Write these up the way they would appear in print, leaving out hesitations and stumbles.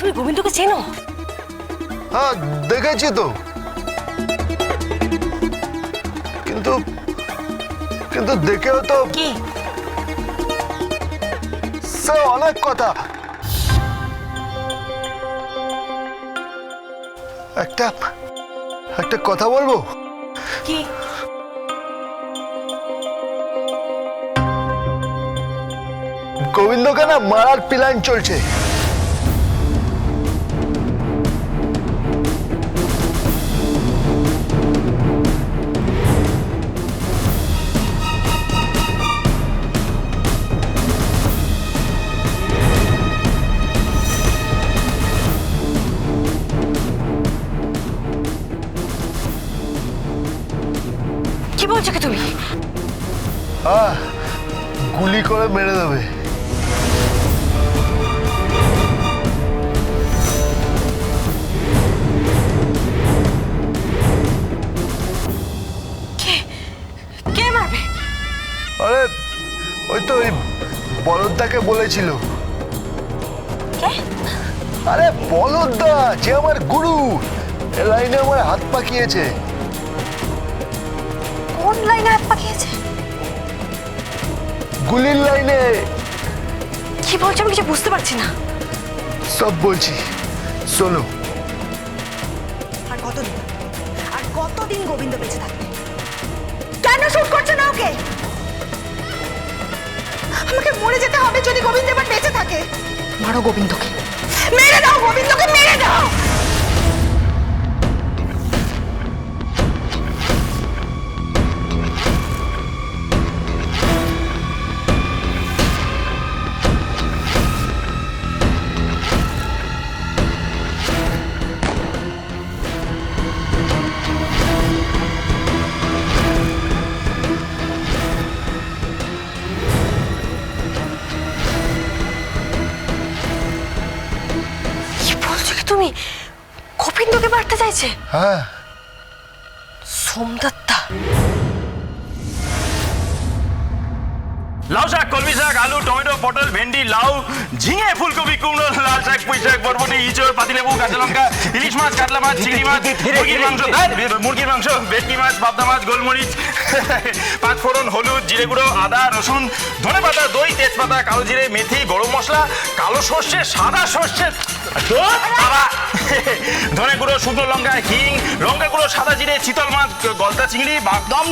তুমি গোবিন্দকে চেনো? হ্যাঁ দেখেছি তো, কিন্তু কিন্তু দেখেও তো কি সে অনেক কথা। একটা একটা কথা বলবো? কি? গোবিন্দকে না মারার প্ল্যান চলছে। কি বলছো কি তুমি? হ্যাঁ, গুলি করে মেরে দেবে। কে মারবে? আরে ওই তো ওই বলদদাকে বলেছিল। কে? আরে বলদদা, যে আমার গুরু, এ লাইনে আমার হাত পাকিয়েছে। কোন লাইনে হাত পাকিয়েছে? গুলির লাইনে। কি বলছো? আমি কিছু বুঝতে পারছি না। সব বলছি, শোনো। আর কতদিন গোবিন্দ বেঁচে থাকবে? কেন শুট করছে না ওকে? আমাকে মরে যেতে হবে যদি গোবিন্দ এবার বেঁচে থাকে। মারো গোবিন্দকে, মেরে দাও গোবিন্দকে, মেরে দাও। তুমি গোবিন্দকে মারতে চাইছে? হ্যাঁ, সোমদত্তা। লাউ শাক, কলমি শাক, আলু, টমেটো, পটল, ভেন্ডি, লাউ, ঝিঙে, ফুলকপি, কুমড়ো, লাল শাক, পুঁই শাক, বরবটি, ইঁচড়, পাতিলেবু, কাঁচা লঙ্কা, ইলিশ মাছ, কাতলা মাছ, চিংড়ি মাছ, মুরগির মাংস, ভেটকি মাছ, পাবদা মাছ, গোলমরিচ, পাঁচ ফোড়ন, হলুদ, জিরে গুঁড়ো, আদা, রসুন, ধনেপাতা, দই, তেজপাতা, কালো জিরে, মেথি, গরম মশলা, কালো সর্ষে, সাদা সর্ষে, ধনে গুঁড়ো, শুকনো লঙ্কা, হিং, লঙ্কা গুঁড়ো, সাদা জিরে, চিতল মাছ, গলদা চিংড়ি। দম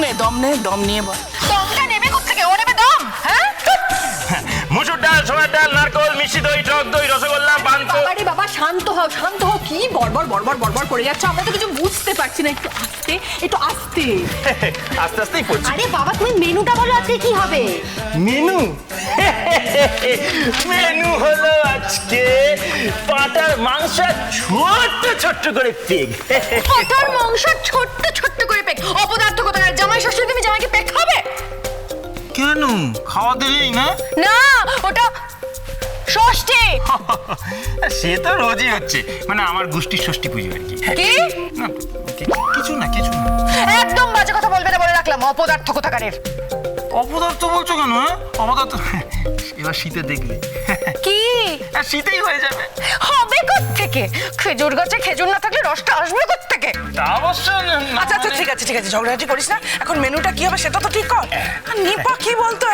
নিয়ে বল। দমটা নেবে কোত্থেকে? ও নেবে দম? হ্যাঁ, মুসুর ডাল, ছোলার ডাল, নারকল, মিষ্টি দই, টক দই, রসগোল্লা, পান্তা। আরে বাবা শান্ত হও, শান্ত হও। কি বড়বড় বড়বড় বড়বড় করে যাচ্ছ? আমরা তো কিছু বুঝতে পারছি না। একটু আস্তে, একটু আস্তে। আস্তে আস্তেই করছি। আরে বাবা তুমি মেনুটা বলো, আজকে কি হবে? মেনু মেনু হলো আজকে পাটার মাংস, ছোট্ট ছোট্ট করে পেগ। পাটার মাংস ছোট্ট ছোট্ট করে পেক। অপদার্থ কোথাকার! জামাই শ্বশুর তুমি জামাইকে পেক খাবে? কেন খাওয়া দিলেই না? না, ওটা ষষ্ঠী। সে তো রোজই হচ্ছে, মানে আমার গোষ্ঠীর ষষ্ঠী পুজো আর কি। কি? না, কিছু না কিছু না। একদম বাজে কথা বলবে না বলে রাখলাম, অপদার্থ কোথাকারের। অপদার্থ বলছো কেন? অপদার্থ এবার শীতে দেখবে। কি শীতেই হয়ে যাবে। হবে কোত্থেকে? খেজুর গাছে খেজুর না থাকলে রসটা আসবে কোত্থেকে? তা অবশ্য আচ্ছা আচ্ছা, ঠিক আছে ঠিক আছে, ঝগড়াঝাটি করিস না। এখন মেনুটা কি হবে সেটা তো ঠিক কর। আর নিপা কি বলতো?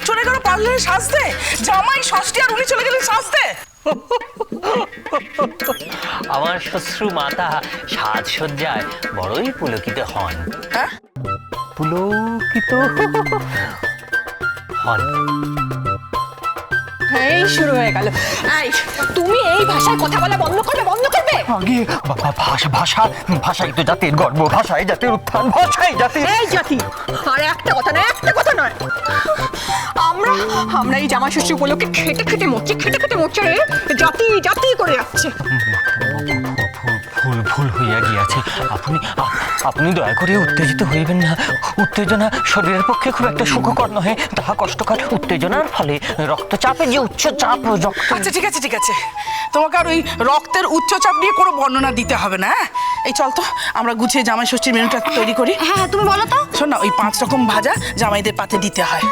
চলে গেল পার্লারে সাজতে। জামাই ষষ্ঠী আর উনি চলে গেলেন সাজতে। আমার শ্বশ্রু মাতা সাজসজ্জায় বড়ই পুলকিত হন। হ্যাঁ, পুলকিত হন। এই শুরু হয়ে গেল। এই তুমি এই ভাষায় কথা বলা বন্ধ করবে, বন্ধ করবে। আগে ভাষাই তো জাতির গর্ব, ভাষাই জাতির উত্থান, ভাষাই জাতির। এই জাতি আর একটা কথা নয়, একটা কথা নয়। আমরা এই জামা ষষ্ঠী উপলক্ষে খেটে খেটে মরছে রে। জাতি জাতি করে যাচ্ছে। ভুল হইয়া গিয়াছে। আপনি দয়া করে উত্তেজিত হইবেন না। উত্তেজনা শরীরের পক্ষে খুব একটা সুখকর নহে, তাহা কষ্টকর। উত্তেজনার ফলে রক্তচাপে যে উচ্চ চাপ। আচ্ছা ঠিক আছে ঠিক আছে, তোমাকে আর ওই রক্তের উচ্চচাপ নিয়ে কোনো বর্ণনা দিতে হবে না। এই চল তো আমরা গুছিয়ে জামাই ষষ্ঠীর মেনুটা তৈরি করি। হ্যাঁ তুমি বলো তো। শোন না, ওই 5 রকম ভাজা জামাইদের পাতে দিতে হয়।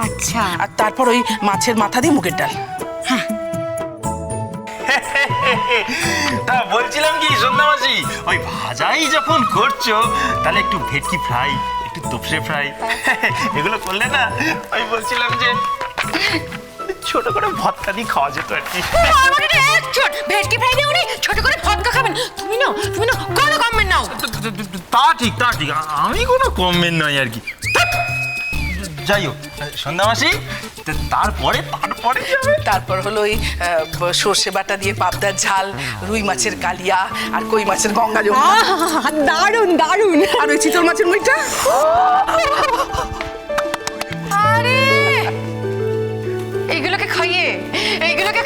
আচ্ছা, আর তারপর ওই মাছের মাথা দিয়ে মুগের ডাল। হ্যাঁ তা বলছিলাম কি সন্ধ্যা মাসি, ওই ভাজাই যখন করছো তাহলে একটু ভেটকি ফ্রাই, একটু তোপসে ফ্রাই এগুলো করলে না, আমি বলছিলাম যে ছোট করে ভর্তা দিয়ে খাওয়া যেত আর কি। ভেটকি ফ্রাই দিয়ে উনি ছোট করে ভদকা খাবেন। তুমি না কোনো কমেন্ট নাও। তা ঠিক আমি কোনো কমেন্ট নয় আর কি। যাই হোক সন্ধ্যা মাসি, তারপরে তারপর হলো ওই সর্ষে বাটা দিয়ে পাবদার ঝাল, রুই মাছের কালিয়া, আর কই মাছের গঙ্গা যমুনা, দারুণ দারুণ। আর ওই চিতল মাছের মুইটা। আরে এইগুলোকে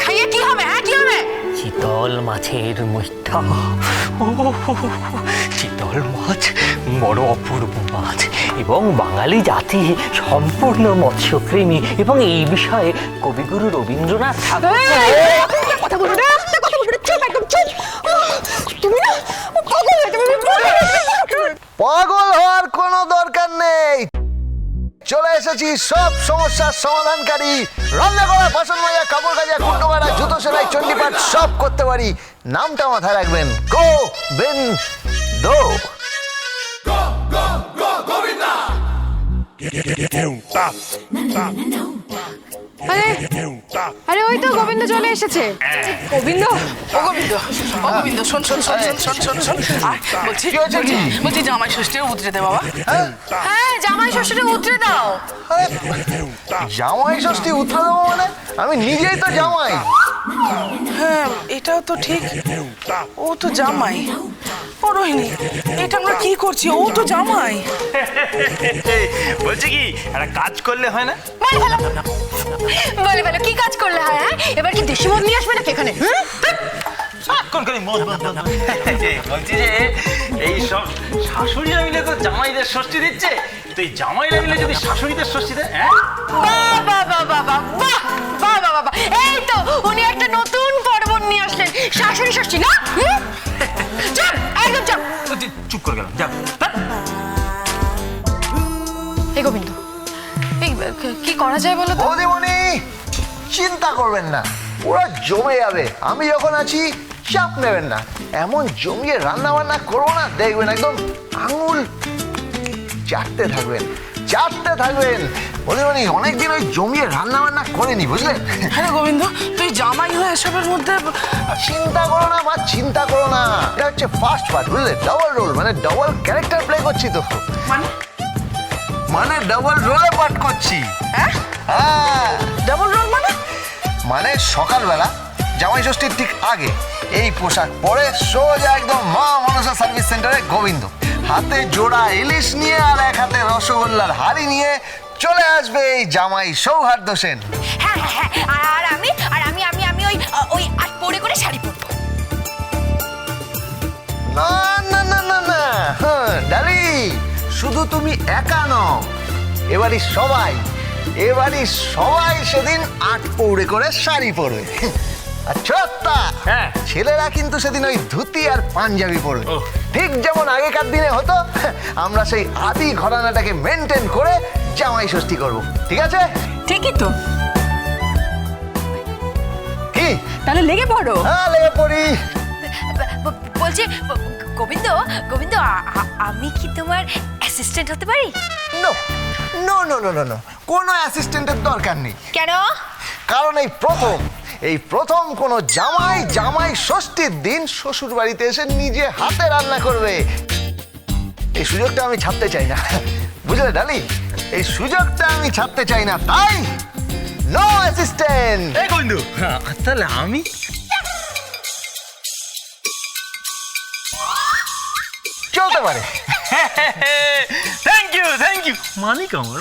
খাইয়ে কি হবে? হ্যাঁ কি হবে? চিতল মাছের মুইঠা। চিতল মাছ বড় অপূর্ব মাছ এবং বাঙালি জাতি সম্পূর্ণ মৎস্যপ্রেমী, এবং এই বিষয়ে কবিগুরু রবীন্দ্রনাথ ঠাকুর কথা বলবো না, চুপ, একদম চুপ। তুমি না পাগল হয়ে যাবে। পাগল হওয়ার কোনো দরকার নেই। চলে এসেছি সব সমস্যার সমাধানকারী। রান্না করা, বাসন মাজা, কাপড় কাচা, কুন্ডো কাটা, জুতো সেলাই, চণ্ডীপাঠ সব করতে পারি। নামটা মাথায় রাখবেন, গোবিন্দ। আরে ওই তো গোবিন্দ চলে এসেছে। গোবিন্দ শোন। আর বলছি জামাই ষষ্ঠীর উতরে দে বাবা। হ্যাঁ জামাই ষষ্ঠীটা উতরে দাও। জামাই ষষ্ঠী উত্তর দেবো মানে? আমি নিজেই তো জামাই। হ্যাঁ এটাও তো ঠিক, ও তো জামাই। ও রোহিণী, এটা আমরা কি করছি? ও তো জামাই। বলছি কি একটা কাজ করলে হয় না? বলে কি কাজ করলে হয়? হ্যাঁ এবার কি দেশি মদ নিয়ে আসবে নাকি এখানে? বলছি যে এই সব শাশুড়িরা মিলে তো জামাইদের ষষ্ঠী দিচ্ছে, তো এই জামাইরা মিলে যদি শাশুড়িদের ষষ্ঠী দেয়, হ্যাঁ বাহ, এই তো উনি একটা নতুন পর্বণ নিয়ে আসলেন, শাশুড়ি ষষ্ঠী না? চুপ, একদম চুপ। চুপ করে গেলাম, যা। এই গোবিন্দ, এই কি করা যায় বলো তো? বৌদিমণি চিন্তা করবেন না, পুরো জমে যাবে। আমি যখন আছি, চাপ নেবেন না। এমন জমিয়ে রান্না বান্না করবো না, দেখবেন একদম আঙুল চাটতে থাকবেন। বৌদিমণি অনেকদিন ওই জমিয়ে রান্না বান্না করেনি, বুঝলেন? হ্যাঁ গোবিন্দ, তুই জামাই হয়ে এসবের মধ্যে চিন্তা করো না মা, চিন্তা করো না। এটা হচ্ছে ফার্স্ট পার্ট, বুঝলে? ডাবল রোল, মানে ডাবল ক্যারেক্টার প্লে করছি তো। মানে ডাবল রোলে পাঠ করছি। হ্যাঁ ডাবল রোল মানে সকালবেলা জামাই ষষ্ঠীর ঠিক আগে এই পোশাক পরে সোজা একদম মা মনসা সার্ভিস সেন্টারে গোবিন্দ, হাতে জোড়া ইলিশ নিয়ে আর এক হাতে রসগোল্লার হাড়ি নিয়ে চলে আসবে এই জামাই সৌহার্দ্য সেন। হ্যাঁ আর আমি ওই আট পরে করে শাড়ি পরবো। না, ডালি, শুধু তুমি একা নও, এবারই সবাই সেদিন আট পৌড়ে করে শাড়ি পরবে। আচ্ছা, হ্যাঁ। ছেলেরা কিন্তু সেদিন ওই ধুতি আর পাঞ্জাবি পরবে, ঠিক যেমন আগেকার দিনে হতো। আমরা সেই আদি ঘরানাটাকে মেনটেন করে জামাই ষষ্ঠী করব, ঠিক আছে? ঠিকই তো, কি তাহলে লেগে পড়ো। হ্যাঁ, লেগে পড়ি। বলছি গোবিন্দ, আমি কি তোমার অ্যাসিস্ট্যান্ট হতে পারি? নো, কোনো অ্যাসিস্ট্যান্টের দরকার নেই। কেন? কারণ এই প্রথম কোন জামাই ষষ্ঠীর দিন শ্বশুর বাড়িতে এসে নিজে হাতে রান্না করবে। এই সুযোগটা আমি ছাড়তে চাই না, বুঝলে ডালি? এই সুযোগটা আমি ছাড়তে চাই না, তাই নো অ্যাসিস্ট্যান্ট। এই বন্ধু, তাহলে আমি চলতে পারে। থ্যাংক ইউ মানিক আমার।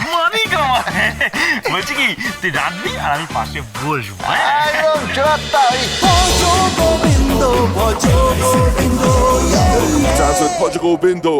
বলছি কি, তুই রাঁধবি আর আমি পাশে বসবো। একদম চুয়াত্তা। Dance with Portugal Bindo.